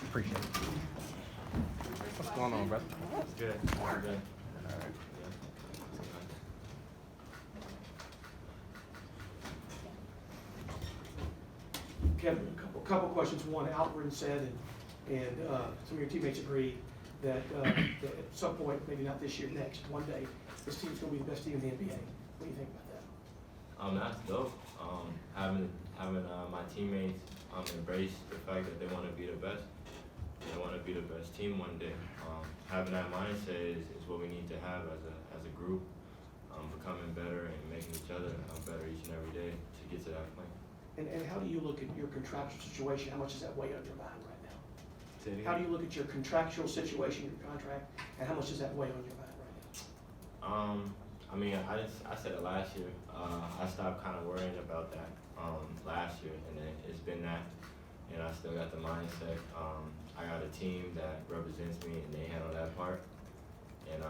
Appreciate it. What's going on, brother? It's good. It's good. All right. Kevin, a couple questions. One, Alperin said, and some of your teammates agree, that at some point, maybe not this year, next, one day, this team's going to be the best team in the NBA. What do you think about that? That's dope. Having my teammates embrace the fact that they want to be the best. They want to be the best team one day. Having that mindset is what we need to have as a group. Becoming better and making each other better each and every day to get to that point. And how do you look at your contractual situation? How much does that weigh on your mind right now? Say it How do again. you look at your contractual situation, your contract, and how much does that weigh on your mind right now? I mean, I said it last year. I stopped kind of worrying about that last year, and then it's been that, and I still got the mindset. I got a team that represents me, and they handle that part. And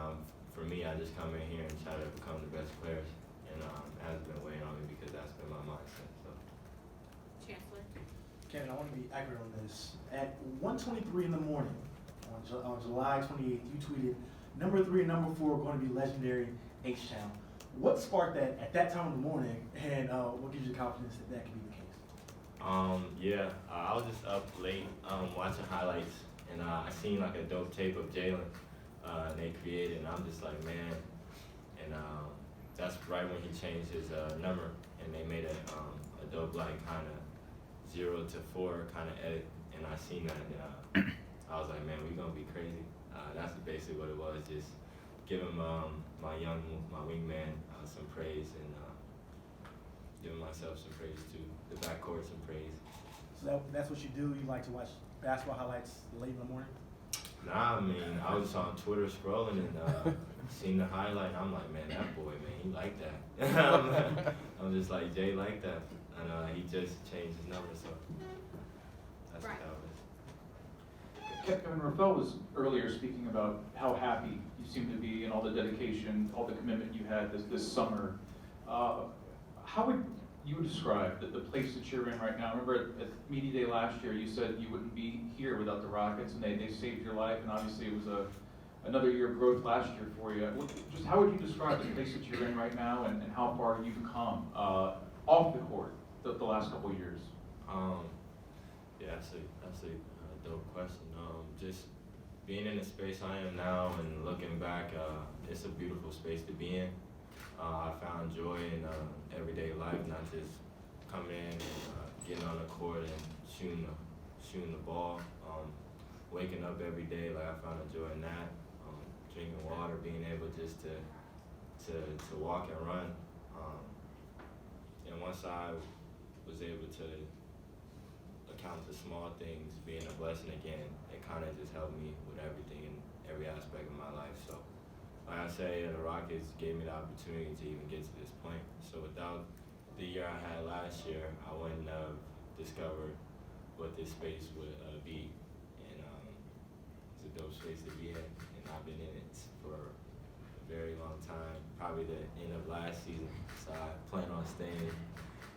for me, I just come in here and try to become the best players, and it hasn't been weighing on me because that's been my mindset. So. Chancellor. Kevin, I want to be accurate on this. At 1:23 in the morning, on July 28th, you tweeted, "Number 3 and number 4 are going to be legendary H-Town." What sparked that at that time of the morning, and what gives you the confidence that that could be the case? I was just up late watching highlights, and I seen like a dope tape of Jalen they created, and I'm just like, man. And that's right when he changed his number, and they made a dope like kind of 0 to 4 kind of edit, and I seen that, and I was like, man, we gonna be crazy. That's basically what it was, just giving my wingman some praise, and giving myself some praise too, the backcourt some praise. So that's what you do? You like to watch basketball highlights late in the morning? Nah, I mean, I was on Twitter scrolling and seen the highlight, and I'm like, man, that boy, man, he like that. I'm just like, Jay like that, and he just changed his number, so that's Right. how it is. Kevin, Rafael was earlier speaking about how happy you seem to be and all the dedication, all the commitment you had this summer. How would you describe the place that you're in right now? Remember at Media Day last year, you said you wouldn't be here without the Rockets, and they saved your life, and obviously it was another year of growth last year for you. Just how would you describe the place that you're in right now, and how far you've come off the court the last couple of years? Yeah, that's a dope question. Just being in the space I am now and looking back, it's a beautiful space to be in. I found joy in everyday life, not just coming in and getting on the court and shooting the ball. Waking up every day, like I found a joy in that. Drinking water, being able just to walk and run. And once I was able to account the small things being a blessing again, it kind of just helped me with everything in every aspect of my life. So, like I say, the Rockets gave me the opportunity to even get to this point. So without the year I had last year, I wouldn't have discovered what this space would be. And it's a dope space to be in, and I've been in it for a very long time, probably the end of last season. So I plan on staying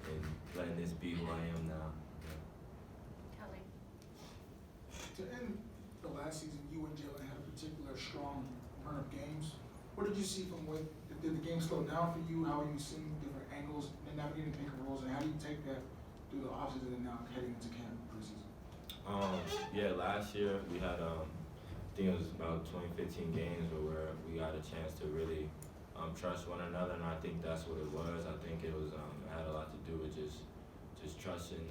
and letting this be who I am now. Kelly. To end the last season, you and Jalen had a particular strong run of games. What did you see from what, did the game slow down for you? How are you seeing different angles and navigating pick and rolls, and how do you take that through the offseason and now heading into camp preseason? Yeah, last year we had, I think it was about 15 games where we got a chance to really trust one another, and I think that's what it was. I think it was, it had a lot to do with just trusting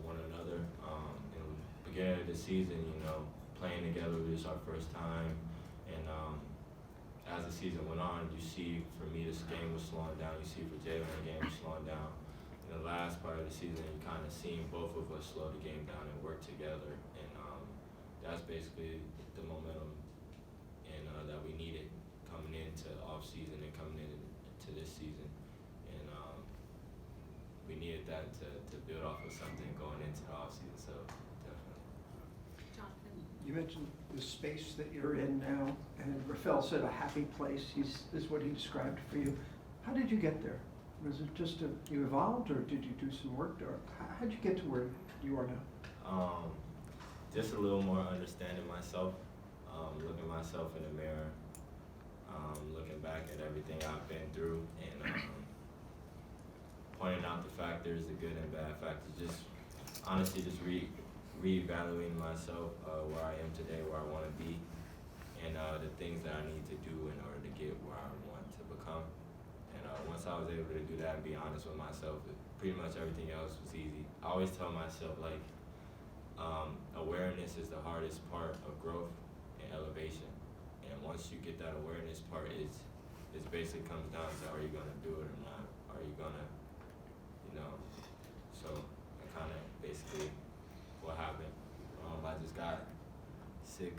one another. In the beginning of the season, playing together was our first time, and as the season went on, you see, for me, this game was slowing down. You see, for Jalen, the game was slowing down. In the last part of the season, you kind of seen both of us slow the game down and work together, and that's basically the momentum and that we needed coming into the off season and coming into this season, and we needed that to build off of something going into the off season. So definitely. Jonathan. You mentioned the space that you're in now, and Rafael said a happy place. Is what he described for you. How did you get there? Was it just you evolved, or did you do some work, or how did you get to where you are now? just a little more understanding myself, looking myself in the mirror, looking back at everything I've been through, and pointing out the factors, the good and bad factors. Just honestly, just reevaluating myself, where I am today, where I want to be, and the things that I need to do in order to get where I want to become. And once I was able to do that and be honest with myself, pretty much everything else was easy. I always tell myself, like, awareness is the hardest part of growth and elevation. And once you get that awareness part, it basically comes down to, are you gonna do it or not? Are you gonna, so I kind of basically what happened. I just got sick.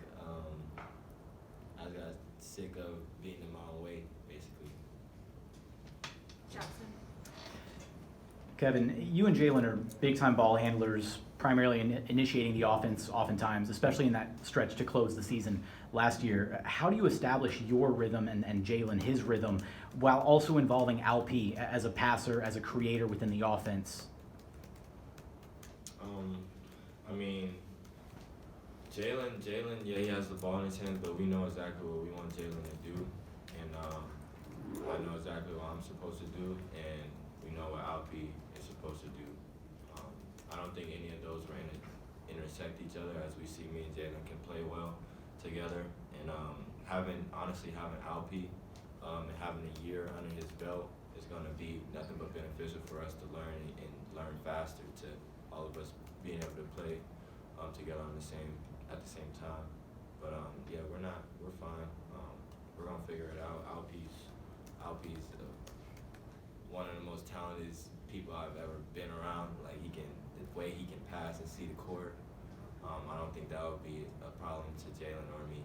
I got sick of being in my own way, basically. Jackson. Kevin, you and Jalen are big-time ball handlers, primarily initiating the offense oftentimes, especially in that stretch to close the season last year. How do you establish your rhythm and Jalen his rhythm while also involving Alp as a passer, as a creator within the offense? I mean, Jalen, yeah, he has the ball in his hands, but we know exactly what we want Jalen to do, and I know exactly what I'm supposed to do, and we know what Alp is supposed to do. I don't think any of those are intersect each other, as we see me and Jalen can play well together, and having Alp and having a year under his belt is going to be nothing but beneficial for us to learn and learn faster, to all of us being able to play together at the same time. But yeah, we're fine. We're gonna figure it out. Alp's one of the most talented people I've ever been around. Like, the way he can pass and see the court. I don't think that would be a problem to Jalen or me.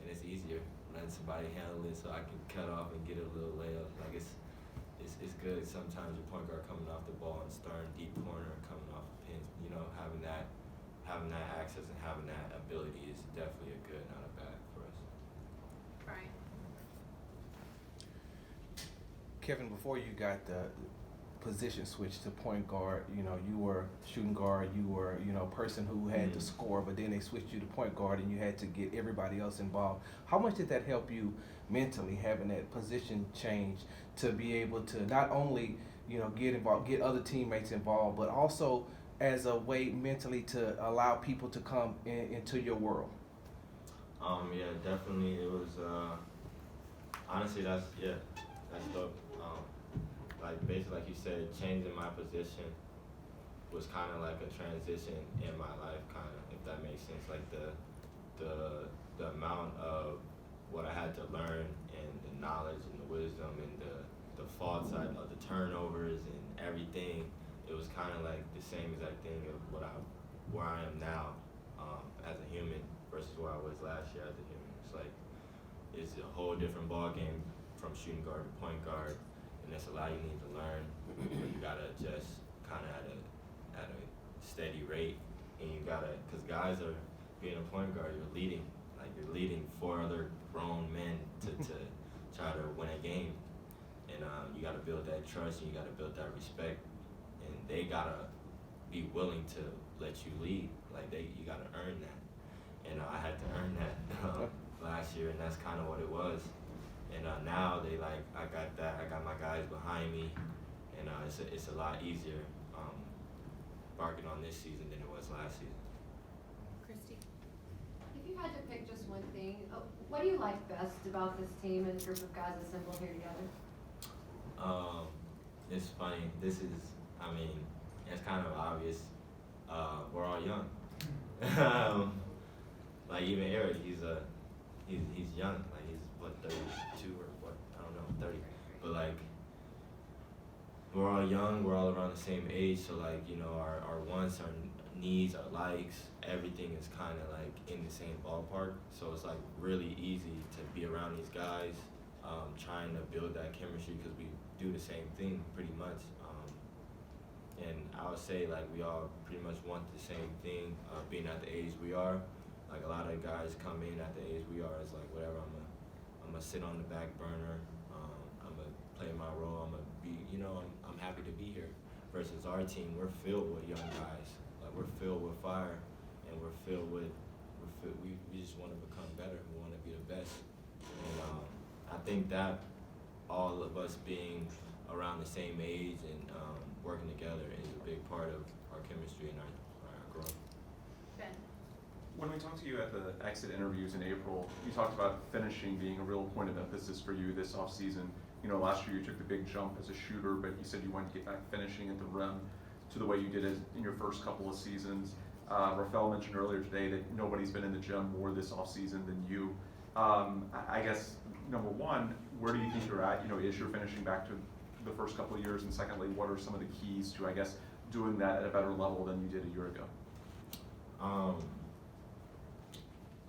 And it's easier letting somebody handle it, so I can cut off and get a little layup. Like, it's good. Sometimes your point guard coming off the ball and starting deep corner, coming off the pins. Having that access and having that ability is definitely a good, not a bad for us. Brian. Kevin, before you got the position switch to point guard, you were shooting guard, you were, person who had to score, but then they switched you to point guard and you had to get everybody else involved. How much did that help you mentally, having that position change, to be able to not only, get involved, get other teammates involved, but also as a way mentally to allow people to come into your world? Yeah, definitely. It was, honestly, that's dope. Basically, like you said, changing my position was kind of like a transition in my life, kind of, if that makes sense. Like the amount of what I had to learn, and the knowledge and the wisdom and the faults of the turnovers and everything, it was kind of like the same exact thing of where I am now as a human versus where I was last year as a human. It's like, it's a whole different ball game from shooting guard to point guard, and that's a lot you need to learn. You gotta adjust kind of at a steady rate, and you gotta, because guys are being a point guard, you're leading 4 other grown men to try to win a game, and you gotta build that trust and you gotta build that respect, and they gotta be willing to let you lead. Like, you gotta earn that, and I had to earn that last year, and that's kind of what it was. And now I got that. I got my guys behind me, and it's a lot easier barking on this season than it was last season. Christy. If you had to pick just one thing, what do you like best about this team and group of guys assembled here together? It's funny. It's kind of obvious. We're all young. Like, even Eric, he's young. Like, he's 32 or what? I don't know, 30. But like, we're all young. We're all around the same age. So like, our wants, our needs, our likes, everything is kind of like in the same ballpark. So it's like really easy to be around these guys, trying to build that chemistry, because we do the same thing pretty much. And I would say, like, we all pretty much want the same thing, being at the age we are. Like, a lot of guys come in at the age we are, it's like, whatever, I'm gonna sit on the back burner, I'm gonna play my role, I'm gonna be, I'm happy to be here. Versus our team, we're filled with young guys. Like, we're filled with fire, we just want to become better. We want to be the best. And I think that all of us being around the same age and working together is a big part of our chemistry and our growth. Ben. When we talked to you at the exit interviews in April, you talked about finishing being a real point of emphasis for you this offseason. You know, last year you took the big jump as a shooter, but you said you wanted to get back finishing at the rim to the way you did it in your first couple of seasons. Rafael mentioned earlier today that nobody's been in the gym more this offseason than you. I guess, number one, where do you think you're at? You know, is your finishing back to the first couple of years? And secondly, what are some of the keys to, I guess, doing that at a better level than you did a year ago?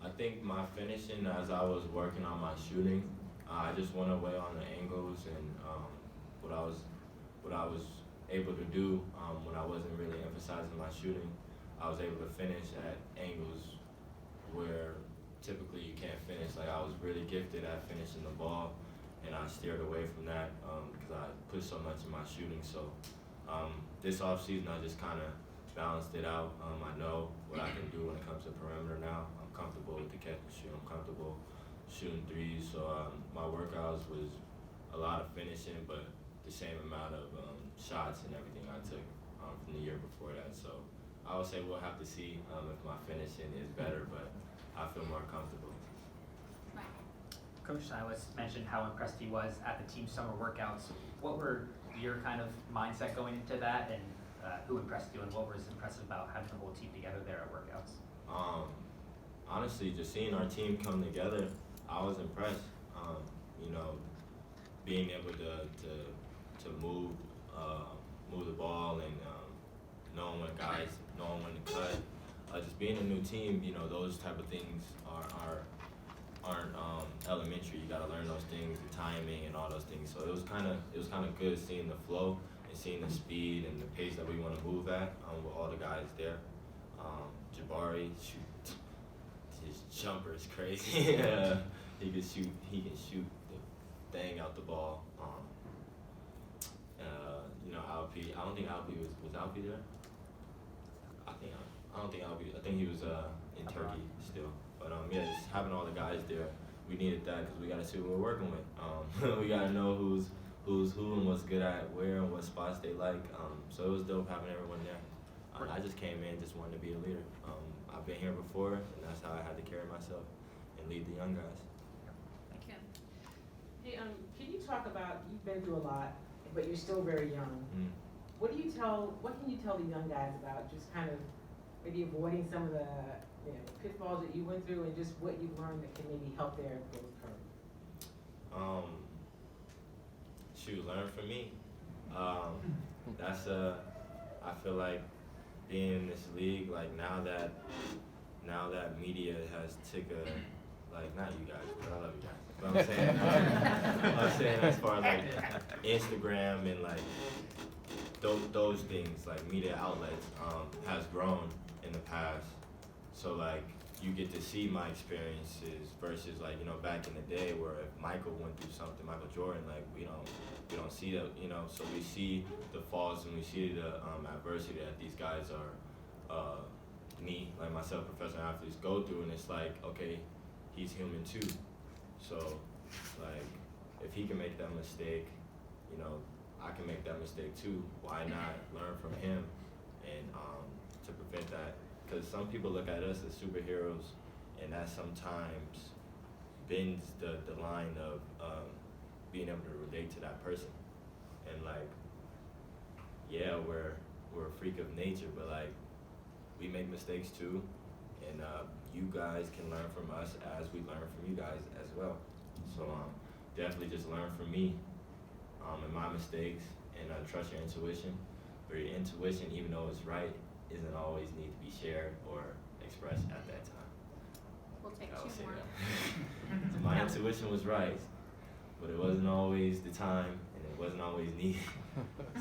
I think my finishing, as I was working on my shooting, I just went away on the angles and what I was able to do when I wasn't really emphasizing my shooting. I was able to finish at angles where typically you can't finish. Like, I was really gifted at finishing the ball, and I steered away from that because I put so much in my shooting. So this offseason, I just kind of balanced it out. I know what I can do when it comes to perimeter now. I'm comfortable with the catch and shoot. I'm comfortable shooting threes. So my workouts was a lot of finishing, but the same amount of shots and everything I took from the year before that. So I would say we'll have to see if my finishing is better, but I feel more comfortable. Mike. Coach Silas mentioned how impressed he was at the team summer workouts. What were your kind of mindset going into that, and who impressed you, and what was impressive about having the whole team together there at workouts? Honestly, just seeing our team come together, I was impressed. You know, being able to move the ball and knowing when to cut. Just being a new team, you know, those type of things aren't elementary. You got to learn those things, the timing and all those things. So it was kind of good seeing the flow and seeing the speed and the pace that we want to move at with all the guys there. Jabari, shoot, his jumper is crazy. Yeah, he can shoot the thing out the ball. You know, Alpi. I don't think Alpi was Alpi there. I don't think Alpi. I think he was in Turkey still. But yeah, just having all the guys there, we needed that because we got to see what we're working with. We got to know who's who and what's good at where and what spots they like. So it was dope having everyone there. I just came in, just wanted to be a leader. I've been here before, and that's how I had to carry myself and lead the young guys. Kim. Hey, can you talk about, you've been through a lot, but you're still very young. What can you tell the young guys about just kind of maybe avoiding some of the pitfalls that you went through, and just what you've learned that can maybe help their growth curve? Learn from me. I feel like being in this league, like now that media has took not you guys, but I love you guys. But I'm saying as far as like Instagram and like those things, like media outlets, has grown in the past. So like you get to see my experiences versus like, you know, back in the day where if Michael went through something, Michael Jordan, like we don't see that, you know. So we see the faults and we see the adversity that these guys me, like myself, professional athletes go through, and it's like, okay, he's human too. So like if he can make that mistake, you know, I can make that mistake too. Why not learn from him and to prevent that? Because some people look at us as superheroes, and that sometimes bends the line of being able to relate to that person. And like, yeah, we're a freak of nature, but like we make mistakes too, and you guys can learn from us as we learn from you guys as well. So definitely just learn from me and my mistakes, and trust your intuition. But your intuition, even though it's right, isn't always need to be shared or expressed at that time. We'll take I would two say more. that. My intuition was right, but it wasn't always the time, and it wasn't always needed.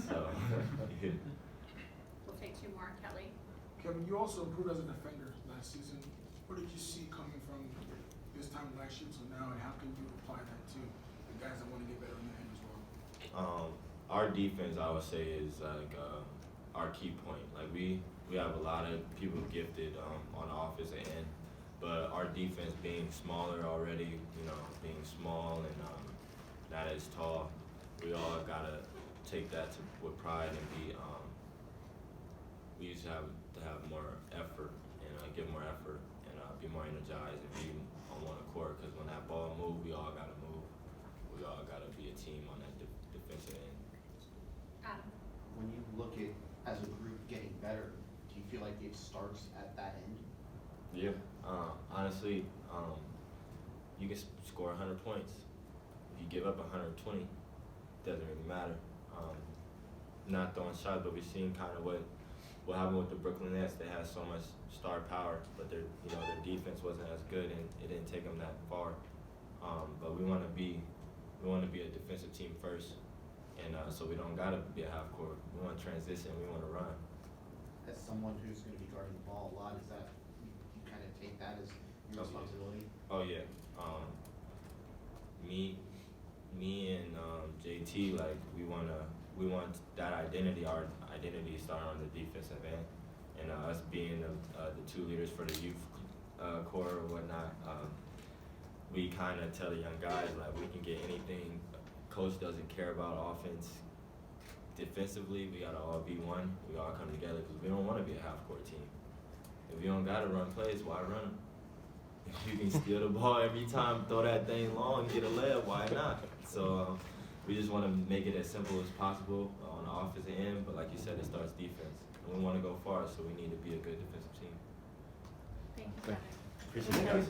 So, yeah. We'll take two more. Kelly. Kevin, you also improved as a defender last season. What did you see coming from this time last year to now, and how can you apply that to the guys that want to get better on the end as well? Our defense, I would say, is like our key point. Like we have a lot of people gifted on offense. But our defense being smaller already, you know, being small and not as tall, we all gotta take that with pride and be. We used to have more effort and give more effort and be more energized and be on one accord. Because when that ball moves, we all gotta move. We all gotta be a team on that defensive end. Adam. When you look at, as a group, getting better, do you feel like it starts at that end? Yeah. Honestly, you can score 100 points. If you give up 120, doesn't really matter. Not throwing shots, but we've seen kind of what happened with the Brooklyn Nets. They had so much star power, but their defense wasn't as good, and it didn't take them that far. But we want to be a defensive team first, and so we don't gotta be a half court. We want to transition. We want to run. As someone who's going to be guarding the ball a lot, is that you kind of take that as your responsibility? Oh yeah. Me and JT, like we want that identity. Our identity starting on the defensive end, and us being the two leaders for the youth core or whatnot. We kind of tell the young guys like we can get anything. Coach doesn't care about offense. Defensively, we gotta all be one. We all come together because we don't want to be a half-court team. If you don't gotta run plays, why run them? If you can steal the ball every time, throw that thing long, get a layup, why not? So we just want to make it as simple as possible on the offensive end. But like you said, it starts defense. And we want to go far, so we need to be a good defensive team. Thank you, Kevin. Appreciate it, guys.